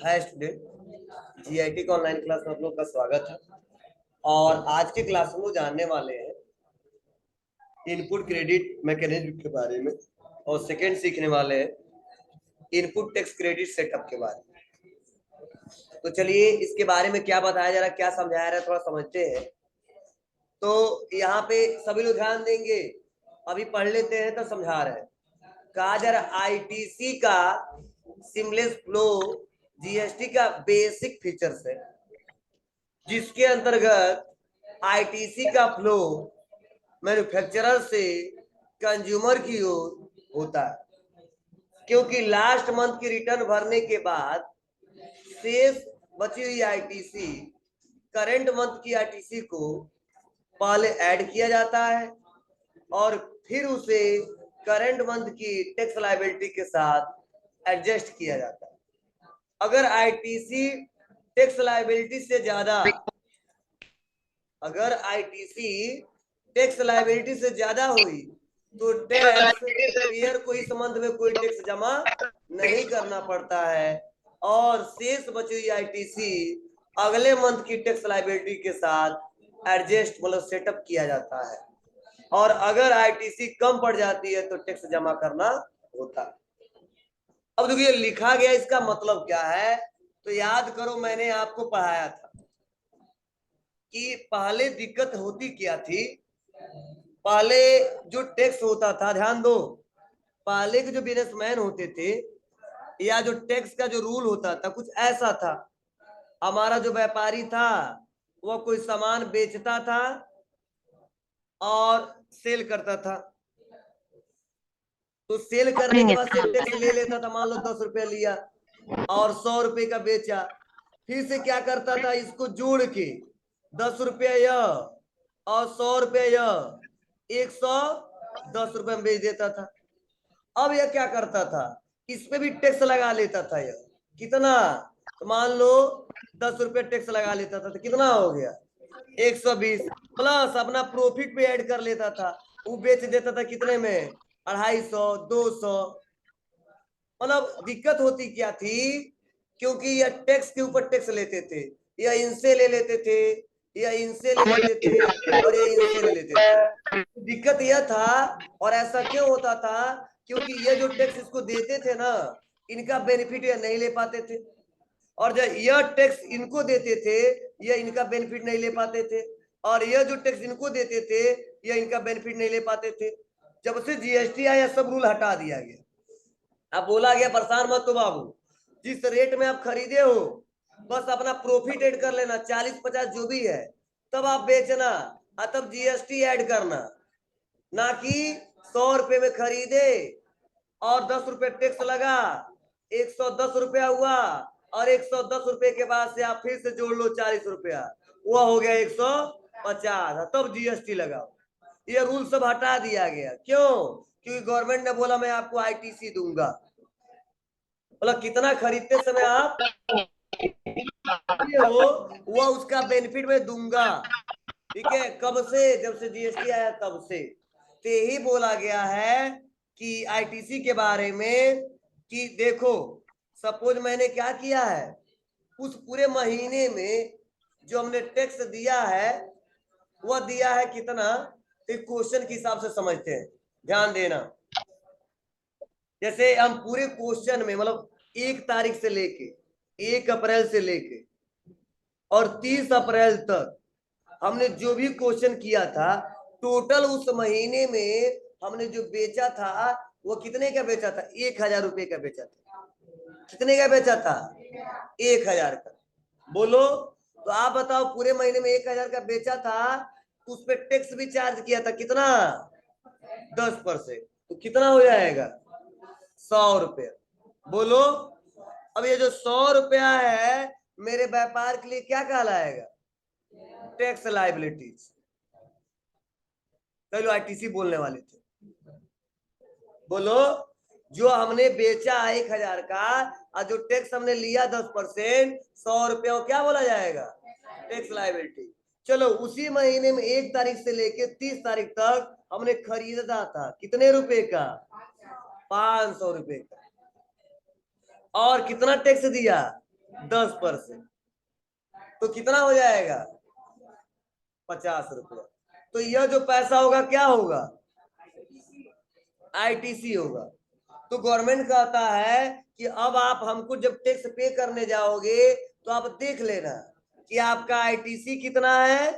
Hi student, GIT का online class में आप लोग का स्वागत है। और आज के क्लास में जानने वाले हैं इनपुट क्रेडिट मैकेनिज्म के बारे में, और सेकंड सीखने वाले हैं इनपुट टैक्स क्रेडिट सेटअप के बारे में। तो चलिए इसके बारे में क्या बताया जा रहा है, क्या समझाया जा रहा है, थोड़ा समझते हैं। तो यहाँ पे सभी लोग ध्यान देंगे, अभी पढ़ लेते हैं तो समझा रहे हैं। कहा जा रहा आईटीसी का सीमलेस फ्लो जीएसटी का बेसिक फीचर्स है, जिसके अंतर्गत आईटीसी का फ्लो मैन्युफैक्चरर से कंज्यूमर की ओर होता है, क्योंकि लास्ट मंथ की रिटर्न भरने के बाद शेष बची हुई आईटीसी करंट मंथ की आईटीसी को पहले ऐड किया जाता है और फिर उसे करंट मंथ की टैक्स लायबिलिटी के साथ एडजस्ट किया जाता है। अगर आईटीसी टैक्स लायबिलिटी से ज्यादा हुई तो टैक्स पेयर को इस मंथ में कोई टैक्स जमा नहीं करना पड़ता है और शेष बची हुई आईटीसी अगले मंथ की टैक्स लायबिलिटी के साथ एडजस्ट मतलब सेटअप किया जाता है। और अगर आईटीसी कम पड़ जाती है तो टैक्स जमा करना होता है। अब देखिए लिखा गया, इसका मतलब क्या है तो याद करो, मैंने आपको पढ़ाया था कि पहले दिक्कत होती क्या थी। पहले जो टैक्स होता था, ध्यान दो, पहले के जो बिजनेसमैन होते थे या जो टैक्स का जो रूल होता था कुछ ऐसा था। हमारा जो व्यापारी था वह कोई सामान बेचता था और सेल करता था, तो सेल करने के बाद से टैक्स ले लेता था। मान लो 10 रुपया लिया और 100 रुपये का बेचा, फिर से क्या करता था, इसको जोड़ के 10 रुपया यह और 100 रुपया यह 110 रुपये में बेच देता था। अब यह क्या करता था, इस पे भी टैक्स लगा लेता था। यह कितना, तो मान लो 10 रुपये टैक्स लगा लेता था, तो कितना हो गया 120 प्लस अपना प्रॉफिट पे ऐड कर लेता था। वो बेच देता था कितने में, 250, 200। मतलब दिक्कत होती क्या थी, क्योंकि यह टैक्स के ऊपर टैक्स लेते थे, या इनसे ले लेते थे, या इनसे ले लेते थे, और या इनसे ले लेते थे। दिक्कत यह था, और ऐसा क्यों होता था, क्योंकि ये जो टैक्स इसको देते थे ना, इनका बेनिफिट ये नहीं ले पाते थे, और जब यह टैक्स इनको देते थे ये इनका बेनिफिट नहीं ले पाते थे, और यह जो टैक्स इनको देते थे ये इनका बेनिफिट नहीं ले पाते थे। जब से जीएसटी आया सब रूल हटा दिया गया। अब बोला गया परेशान मत हो बाबू, जिस रेट में आप खरीदे हो बस अपना प्रॉफिट ऐड कर लेना, 40-50 जो भी है, तब आप बेचना और तब जीएसटी ऐड करना। ना कि 100 रुपये में खरीदे और 10 रुपये टैक्स लगा, 110 रुपया हुआ, और 110 रुपये के बाद से आप फिर से जोड़ लो 40 रुपया, वह हो गया 150, तब जीएसटी लगाओ। ये रूल सब हटा दिया गया। क्यों? क्योंकि गवर्नमेंट ने बोला मैं आपको आईटीसी दूंगा, मतलब कितना खरीदते समय आप हो वह उसका बेनिफिट में दूंगा। ठीक है, कब से, जब से जीएसटी आया तब से। तो यही बोला गया है कि आईटीसी के बारे में कि देखो, सपोज मैंने क्या किया है, उस पूरे महीने में जो हमने टैक्स दिया है वह दिया है कितना, एक क्वेश्चन के हिसाब से समझते हैं, ध्यान देना। जैसे हम पूरे क्वेश्चन में मतलब 1 तारीख से लेके 1 अप्रैल से लेके और 30 अप्रैल तक हमने जो भी क्वेश्चन किया था, टोटल उस महीने में हमने जो बेचा था वो कितने का बेचा था, 1000 रुपये का बेचा था। कितने का बेचा था, 1000 का। बोलो, तो आप बताओ, पूरे महीने में 1000 का बेचा था, उस पर टैक्स भी चार्ज किया था कितना, 10%, तो कितना हो जाएगा 100 रुपया। बोलो, अब ये जो 100 रुपया है मेरे व्यापार के लिए क्या कहलाएगा, टैक्स लायबिलिटीज। चलो आईटीसी बोलने वाले थे, बोलो, जो हमने बेचा 1000 का और जो टैक्स हमने लिया 10%, 100 रुपया क्या बोला जाएगा, टैक्स लायबिलिटी। चलो उसी महीने में 1 तारीख से लेके 30 तारीख तक हमने खरीदा था कितने रुपए का, 500 रुपए का, और कितना टैक्स दिया, 10%, तो कितना हो जाएगा? 50 रुपया। तो यह जो पैसा होगा क्या होगा? आईटीसी होगा। तो गवर्नमेंट कहता है कि अब आप हमको जब टैक्स पे करने जाओगे तो आप देख लेना कि आपका आईटीसी कितना है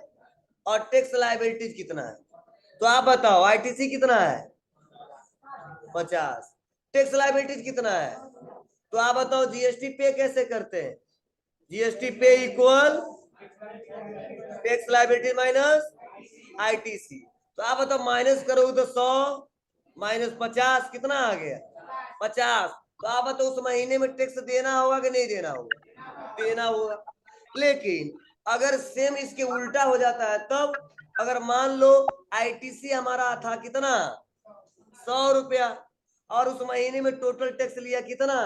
और टैक्स लायबिलिटीज कितना है। तो आप बताओ आईटीसी कितना है? 50। टैक्स लायबिलिटीज कितना है? तो आप बताओ जीएसटी पे कैसे करते हैं? जीएसटी पे equal tax liability minus ITC. तो आप बताओ माइनस करोगे तो 100 माइनस 50 कितना आ गया? 50। तो आप बताओ उस महीने में टैक्स देना होगा कि नहीं देना होगा? देना होगा। लेकिन अगर सेम इसके उल्टा हो जाता है तब, अगर मान लो आईटीसी हमारा था कितना? 100 रुपया, और उस महीने में टोटल टैक्स लिया कितना?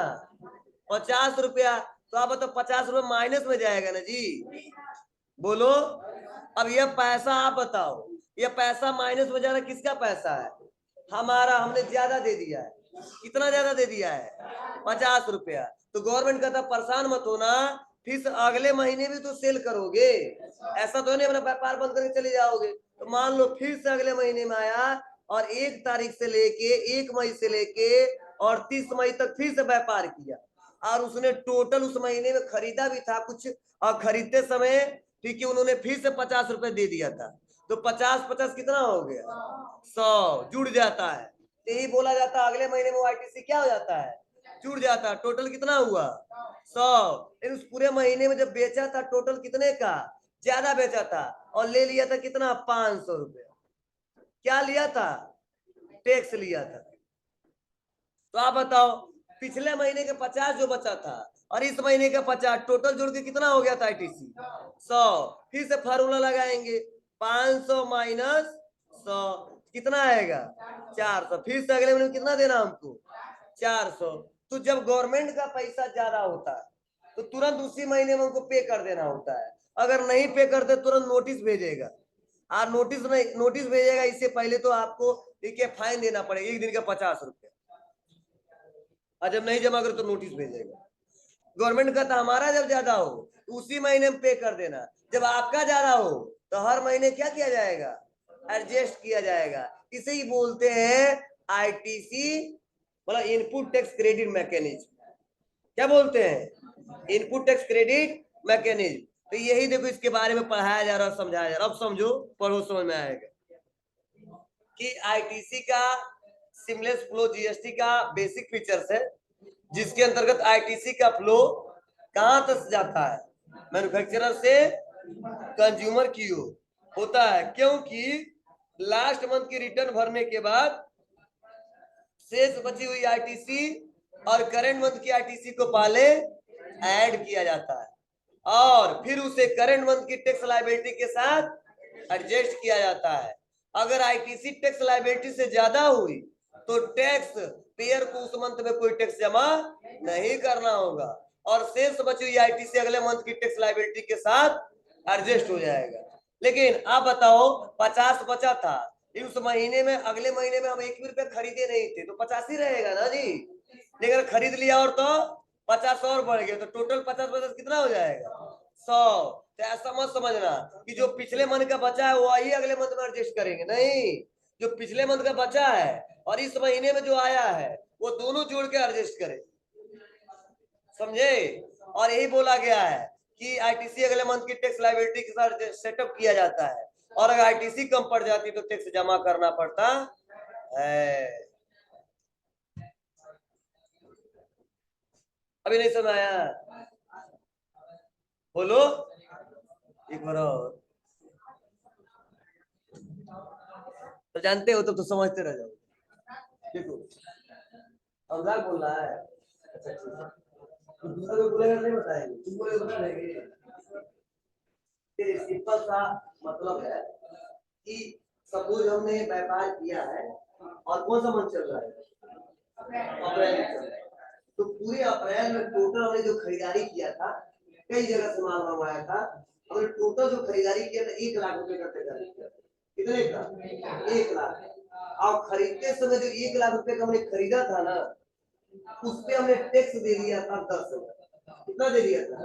50 रुपया। तो आप बताओ 50 रुपया माइनस में जाएगा ना जी? बोलो। अब यह पैसा आप बताओ, यह पैसा माइनस में जा रहा किसका पैसा है? हमारा। हमने ज्यादा दे दिया है। कितना ज्यादा दे दिया है? 50 रुपया। तो गवर्नमेंट कहता परेशान मत होना, फिर अगले महीने भी तो सेल करोगे, ऐसा तो नहीं अपना व्यापार बंद करके चले जाओगे। तो मान लो फिर से अगले महीने में आया और 1 तारीख से लेके 1 मई से लेके और 30 मई तक फिर से व्यापार किया, और उसने टोटल उस महीने में खरीदा भी था कुछ, और खरीदते समय ठीक है उन्होंने फिर से 50 रुपए दे दिया था। तो 50-50 कितना हो गया? 100 जुड़ जाता है। यही बोला जाता है अगले महीने में आईटीसी क्या हो जाता है? जुड़ जाता है। टोटल कितना हुआ? 100। उस पूरे महीने में जब बेचा था टोटल कितने का? ज्यादा बेचा था, और ले लिया था कितना? 500 रुपया। क्या लिया था? टैक्स लिया था। तो आप बताओ पिछले महीने के 50 जो बचा था और इस महीने का 50 टोटल जोड़ के कितना हो गया था आईटीसी? 100। फिर से फार्मूला लगाएंगे, 500 माइनस 100 कितना आएगा? 400। फिर से अगले महीने कितना देना हमको? 400। तो जब गवर्नमेंट का पैसा ज्यादा होता है तो तुरंत उसी महीने में उनको पे कर देना होता है। अगर नहीं पे करते तुरंत नोटिस भेजेगा, और नोटिस नहीं, नोटिस भेजेगा इससे पहले तो आपको देखिए फाइन देना पड़ेगा 1 दिन का 50 रुपया, और जब नहीं जमा करो तो नोटिस भेजेगा। गवर्नमेंट का तो हमारा जब ज्यादा हो तो उसी महीने में पे कर देना, जब आपका ज्यादा हो तो हर महीने क्या किया जाएगा? एडजस्ट किया जाएगा। इसे ही बोलते हैं आईटीसी, मतलब इनपुट टैक्स क्रेडिट मैकेनिज्म। क्या बोलते हैं? Input tax credit mechanism. तो यही देखो इसके बारे में पढ़ाया जा रहा है, समझाया जा रहा है। अब समझो, पढ़ो, समझ में आएगा कि आईटीसी का सिमलेस फ्लो जीएसटी का बेसिक फीचर्स है, जिसके अंतर्गत आईटीसी का फ्लो कहां तक जाता है? मैन्युफैक्चरर से कंज्यूमर की ओर होता है, क्योंकि लास्ट मंथ की रिटर्न भरने के बाद शेष बची हुई आईटीसी और करंट मंथ की आईटीसी को पहले ऐड किया जाता है और फिर उसे करंट मंथ की टैक्स लायबिलिटी के साथ एडजस्ट किया जाता है। अगर आईटीसी टैक्स लायबिलिटी से ज्यादा हुई तो टैक्स पेयर को उस मंथ में कोई टैक्स जमा नहीं करना होगा, और शेष बची हुई आईटीसी अगले मंथ की टैक्स लायबिलिटी के साथ एडजस्ट हो जाएगा। लेकिन आप बताओ 50 बचा था, उस महीने में अगले महीने में हम 1 रुपए खरीदे नहीं थे तो 50 ही रहेगा ना जी। लेकिन खरीद लिया और तो 50 और बढ़ गया तो टोटल 50-50 कितना हो जाएगा? 100। तो ऐसा मत समझना कि जो पिछले मंथ का बचा है वही अगले मंथ में एडजस्ट करेंगे, नहीं। जो पिछले मंथ का बचा है और इस महीने में जो आया है वो दोनों जोड़ के एडजस्ट करें, समझे? और यही बोला गया है कि आईटीसी अगले मंथ की टैक्स लायबिलिटी के साथ सेटअप किया जाता है, और अगर आईटीसी कम पड़ जाती तो टैक्स जमा करना पड़ता है। अभी नहीं समझ आया? बोलो एक बार और। तो जानते हो तो समझते रह जाओ। देखो मजाक बोल रहा है, अच्छा ठीक है, तो दूसरा कोई बोलेगा नहीं बताएंगे, तुम बोले बता देंगे। सिंपल सा मतलब है कि सपोज हमने व्यापार किया है और कौन सा मंथ चल रहा है? अप्रैल चल रहा है। तो पूरे अप्रैल में टोटल हमने जो खरीदारी किया था, कई जगह से माल मंगवाया था, हमने टोटल जो खरीदारी किया था 1 लाख रुपए का खरीदारी किया। कितने का? 1 लाख। और खरीदते समय जो 1 लाख रुपए का हमने खरीदा था ना, उस पे हमने टैक्स दे दिया था 10,000। कितना दे दिया था?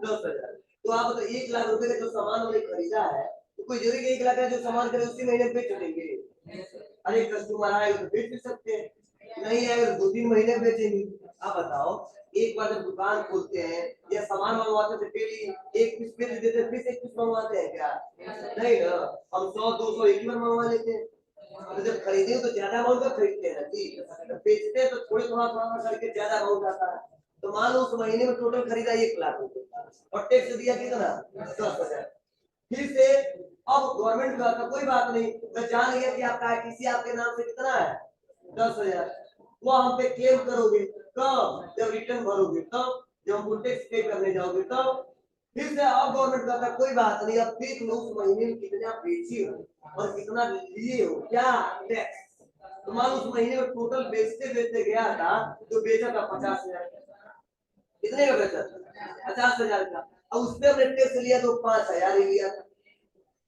10,000। तो आप बताओ 1 लाख रुपए का जो सामान उन्होंने खरीदा है, तो कोई जरूरी 1 लाख का जो सामान करे उसी महीने बेच देंगे? अरे कस्टमर आएगा तो बेच भी सकते हैं, नहीं आएगा तो 2-3 महीने बेचेंगे। आप बताओ, एक बार जब दुकान खोलते हैं या सामान मंगवाते थे डेली एक पीस बेच देते, फिर एक पीस मंगवाते हैं क्या? नहीं ना, हम 100-200 एक ही बार मंगवा लेते हैं। तो जब खरीदे तो ज्यादा अमाउंट का खरीदते हैं ना जी, तो बेचते हैं तो थोड़ी थोड़ा थोड़ा करके ज्यादा अमाउंट आता है। तो मान लो उस महीने में टोटल खरीदा 1 लाख रुपए और टैक्स दिया कितना? 10,000। फिर से अब गवर्नमेंट का था कोई बात नहीं, मैं जान गया कि आपका आईटीसी आपके नाम से कितना है? 10,000। वो हम पे क्लेम करोगे कब? जब रिटर्न भरोगे तब, जब हमको टैक्स पे करने जाओगे तब। फिर से अब गवर्नमेंट कहता है कोई बात नहीं, अब देख लो उस महीने में कितना बेची हो और कितना लिए हो, क्या टैक्स। तो मान लो उस महीने में टोटल बेचते बेचते गया था, तो बेचा था 50,000। कितने का बेचा था? 50,000 का। अब उसपे हमने टैक्स लिया तो 5,000 ही लिया था।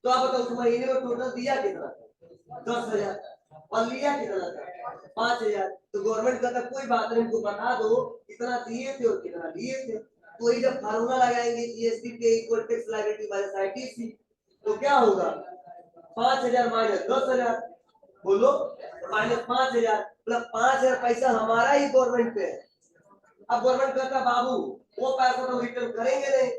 तो आप बताओ उस महीने में टोटल दिया कितना? 10,000। और लिया कितना था? 5,000। तो गवर्नमेंट कहता कोई बात नहीं, उनको बता दो कितना दिए थे और कितना लिए थे। तो वही जब फार्मूला लगाएंगे जीएसटी पे equal tax liability minus ITC, तो क्या होगा? 5,000 माइनस 10,000, बोलो, माइनस 5,000 प्लस 5,000 पैसा हमारा ही गवर्नमेंट पे है। अब गवर्नमेंट कहता बाबू वो पैसा तो रिटर्न करेंगे नहीं,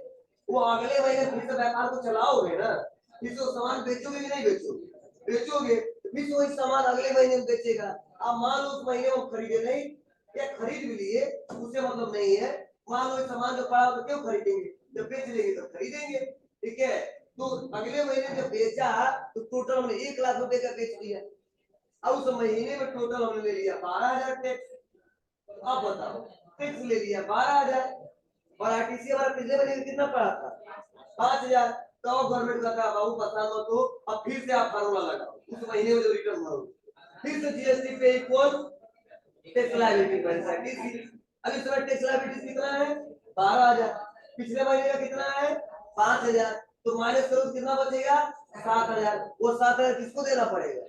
वो अगले महीने फिर से व्यापार को चलाओगे ना, फिर से सामान बेचोगे कि नहीं बेचोगे? बेचोगे, फिर से वही सामान अगले महीने में बेचेगा। अब मान लो उस महीने में खरीदे नहीं या खरीद भी लिए, उससे मतलब नहीं है। मान लो सामान जो पड़ा हो तो क्यों खरीदेंगे? जब बेच लेंगे तो खरीदेंगे, ठीक है। तो अगले महीने जब बेचा तो टोटल हमने 1 लाख रुपए का बेच दिया। अब उस महीने में टोटल हमने ले लिया 12,000 टैक्स। अब बताओ, टैक्स ले लिया 12,000 और आरटीसी हमारा पिछले महीने में कितना पड़ा था? 5,000। तो गवर्नमेंट का था बाबू पता लो, तो अब फिर से आप फार्मूला लगाओ उस महीने में जो रिटर्न भरोगे, फिर से जीएसटी पे equal tax liability minus RTC. अब इस समय टैक्स लायबिलिटी कितना है? 12,000। पिछले महीने का कितना है? 5,000। तो माइनस करो कितना बचेगा? 7,000। वो 7,000 किसको देना पड़ेगा?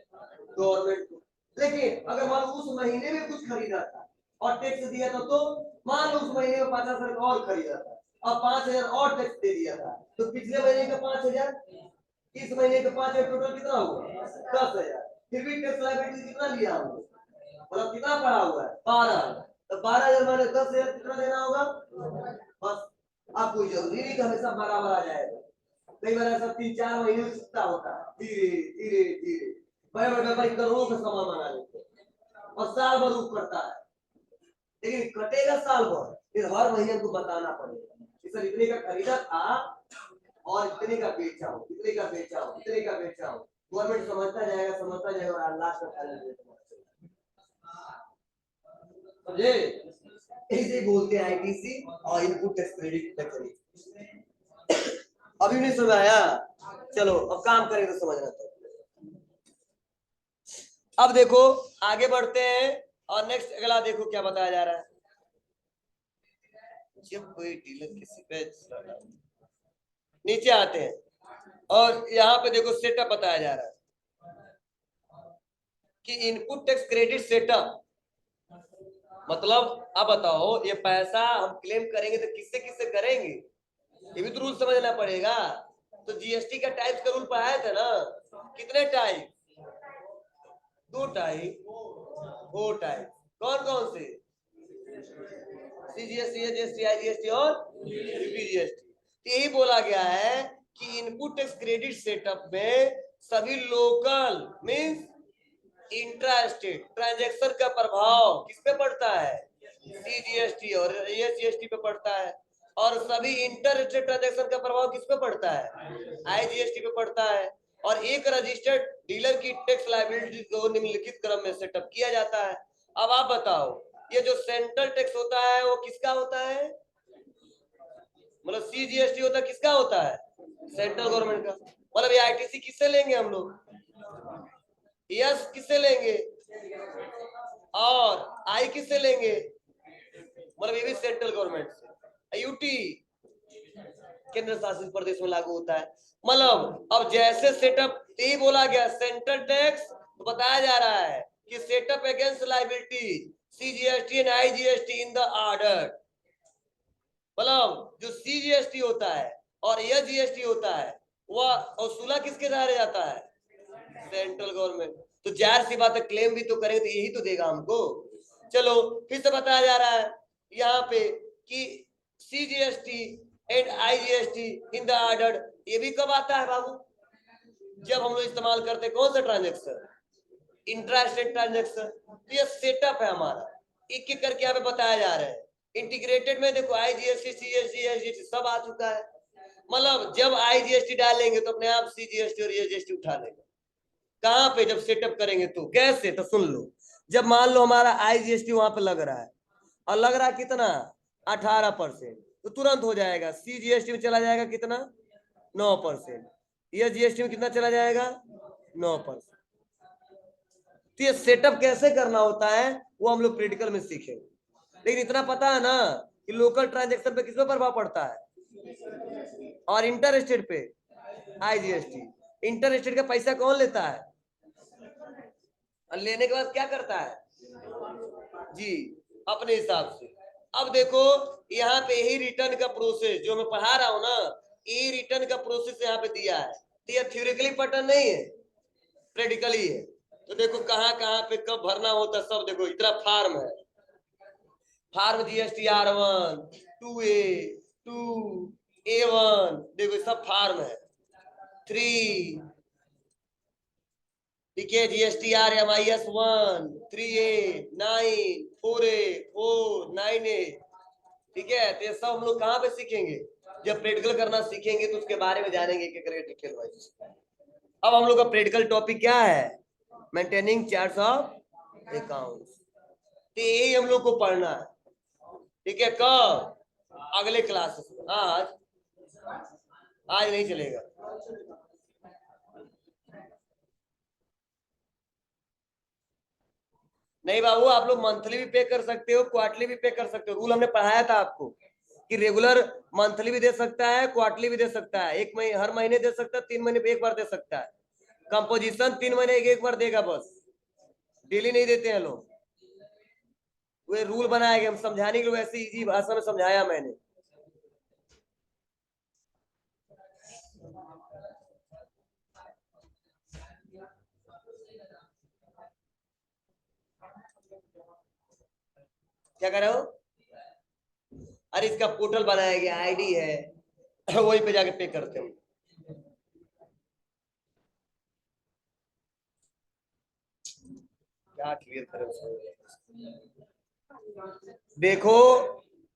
गवर्नमेंट को। लेकिन अगर मान लो उस महीने में कुछ खरीदा था और टैक्स दिया था, तो मान लो उस महीने में 50,000 और खरीदा था और 5,000 और टैक्स दे दिया था, तो पिछले महीने का 5,000, इस महीने का 5,000, टोटल कितना हुआ? 10,000। फिर भी टैक्स लायबिलिटी कितना लिया हमने? मतलब कितना पड़ा हुआ है? 12,000। तो 12,000 माइनस 10,000 कितना देना होगा? बस। आपको जरूरी नहीं कि हमेशा बराबर आ जाएगा, कई बार ऐसा 3-4 महीने में छूटता होता है, धीरे धीरे धीरे बड़े बड़े व्यापारी करोड़ों का सामान मंगा लेते हैं और साल भर रूप करता है, लेकिन कटेगा साल भर, फिर हर महीने को बताना पड़ेगा कि सर इतने का खरीदा था और इतने का बेचा हो, इतने का बेचा हो, इतने का बेचा हो। गवर्नमेंट समझता जाएगा और अल्लाह का फाइनल समझे। ऐसे बोलते हैं आईटीसी और इनपुट टैक्स क्रेडिट करें। अभी नहीं समझ आया? चलो अब काम करें तो समझना। तो अब देखो आगे बढ़ते हैं और नेक्स्ट अगला देखो क्या बताया जा रहा है। जब कोई डीलर किसी पे नीचे आते हैं और यहाँ पे देखो सेटअप बताया जा रहा है कि इनपुट टैक्स क्रेडिट सेटअप मतलब अब बताओ ये पैसा हम क्लेम करेंगे तो किससे किससे करेंगे, ये भी तो रूल समझना पड़ेगा। तो जीएसटी का टाइप का रूल पढ़ाया था ना, कितने टाइप? 2 type, 4 type. कौन कौन से? सीजीएसटी, एजीएसटी, आईजीएसटी और यूटीजीएसटी। यही बोला गया है कि इनपुट टैक्स क्रेडिट सेटअप में सभी local means intra state transaction का प्रभाव किस पे पड़ता है? सीजीएसटी और एसजीएसटी पे पड़ता है। और सभी इंटर स्टेट ट्रांजैक्शन का प्रभाव किस पे पड़ता है? आईजीएसटी पे पड़ता है। और एक रजिस्टर्ड डीलर की टैक्स लायबिलिटी को निम्नलिखित क्रम में सेटअप किया जाता है। अब आप बताओ ये जो सेंट्रल टैक्स होता है वो किसका होता है? मतलब सीजीएसटी होता है किसका होता है? सेंट्रल गवर्नमेंट का। मतलब ये आईटीसी किससे लेंगे हम लोग? यस किससे लेंगे? और आई किससे लेंगे? मतलब ये भी सेंट्रल गवर्नमेंट से। यूटी केंद्र शासित प्रदेश में लागू होता है। मतलब अब जैसे सेटअप यही बोला गया सेंट्रल टैक्स, तो बताया जा रहा है कि setup against liability CGST and IGST in the order, मतलब मतलब जो CGST होता है और यह GST होता है वह वसूला किसके दायरे जाता है? Central government. तो जाहिर सी बात है क्लेम भी तो करेंगे तो यही तो देगा हमको। चलो फिर से बताया जा रहा है यहाँ पे कि CGST and IGST in the order, ये भी कब आता है बाबू? जब हम लोग इस्तेमाल करते कौन सा ट्रांजेक्शन? Intrastate transaction. तो ये सेटअप है हमारा, एक एक करके यहाँ पे बताया जा रहा है। इंटीग्रेटेड में देखो IGST CGST SGST सब आ चुका है। मतलब जब IGST डालेंगे तो अपने आप CGST और SGST उठा लेगा। कहां पे? जब सेटअप करेंगे तो। कैसे? तो सुन लो, जब मान लो हमारा IGST वहां पे लग रहा है और लग रहा है कितना? 18%, तो तुरंत हो जाएगा। CGST में चला जाएगा कितना? 9%। ये GST में कितना चला जाएगा? 9%। तो ये सेटअप कैसे करना होता है वो हम लोग प्रैक्टिकल में सीखेंगे। लेकिन इतना पता है ना कि लोकल ट्रांजेक्शन पे किस पे प्रभाव पड़ता है और इंटर स्टेट पे IGST। इंटर स्टेट का पैसा कौन लेता है और लेने के बाद क्या करता है? जी, अपने हिसाब से। अब देखो यहाँ पे यही रिटर्न का प्रोसेस जो मैं पढ़ा रहा हूँ ना, ये रिटर्न का प्रोसेस यहाँ पे दिया है। तो ये थ्योरेटिकली पैटर्न नहीं है, प्रैक्टिकली है। तो देखो कहाँ कहाँ पे कब भरना होता है सब देखो। इतना फार्म है, farm GST R1 2A 2A1, देखो सब फार्म है। 3 ठीक है, GST RMIS 1 3A 9 4A 4 9A। ठीक है, तो ये सब हम लोग कहाँ पे सीखेंगे? जब प्रैक्टिकल करना सीखेंगे तो उसके बारे में जानेंगे कि करेंगे डिटेल वाइज। अब हम लोग का प्रैक्टिकल टॉपिक क्या है? Maintaining charts of accounts. तो यही हम लोग को पढ़ना है। ठीक है, कब? अगले क्लास में। आज आज नहीं चलेगा। नहीं बाबू, आप लोग मंथली भी पे कर सकते हो, क्वार्टरली भी पे कर सकते हो। रूल हमने पढ़ाया था आपको कि रेगुलर मंथली भी दे सकता है, क्वार्टरली भी दे सकता है, एक महीने हर महीने दे सकता है, 3 महीने पे एक बार दे सकता है। कंपोजिशन 3 महीने एक बार देगा बस, डेली नहीं देते हैं लोग। वे रूल बनाए गए, हम समझाने के लिए ऐसे इजी भाषा में समझाया मैंने। क्या कर रहे हो? अरे इसका पोर्टल बनाया गया, ID है वहीं पे जाके पे करते हो। क्या क्लियर करें उसको? देखो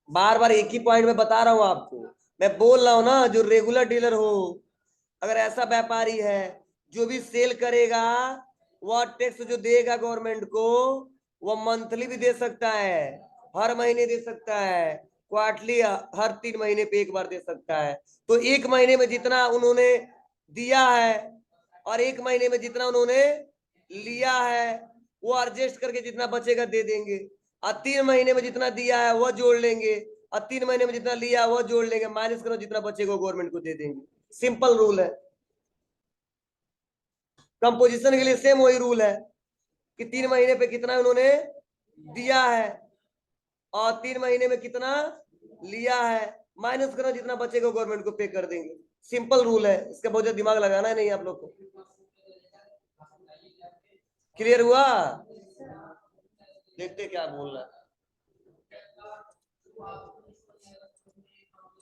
बार बार एक ही पॉइंट में बता रहा हूं आपको। मैं बोल रहा हूं ना, जो रेगुलर डीलर हो, अगर ऐसा व्यापारी है जो भी सेल करेगा, वह टैक्स जो देगा गवर्नमेंट को, वह मंथली भी दे सकता है, हर महीने दे सकता है, क्वार्टरली हर 3 महीने पे एक बार दे सकता है। तो एक महीने में जितना उन्होंने दिया है और एक महीने में जितना उन्होंने लिया है, वो एडजस्ट करके जितना बचेगा दे देंगे। और 3 महीने में जितना दिया है वह जोड़ लेंगे, और 3 महीने में जितना लिया वह जोड़ लेंगे, माइनस करो, जितना बचेगा गवर्नमेंट को दे देंगे। सिंपल रूल है। कंपोजिशन के लिए सेम वही रूल है कि 3 महीने पे कितना उन्होंने दिया है और 3 महीने में कितना लिया है, माइनस करो, जितना बचेगा गवर्नमेंट को पे कर देंगे। सिंपल रूल है, इसका बहुत ज्यादा दिमाग लगाना है नहीं आप लोग को। क्लियर हुआ? देखते क्या बोल रहा है।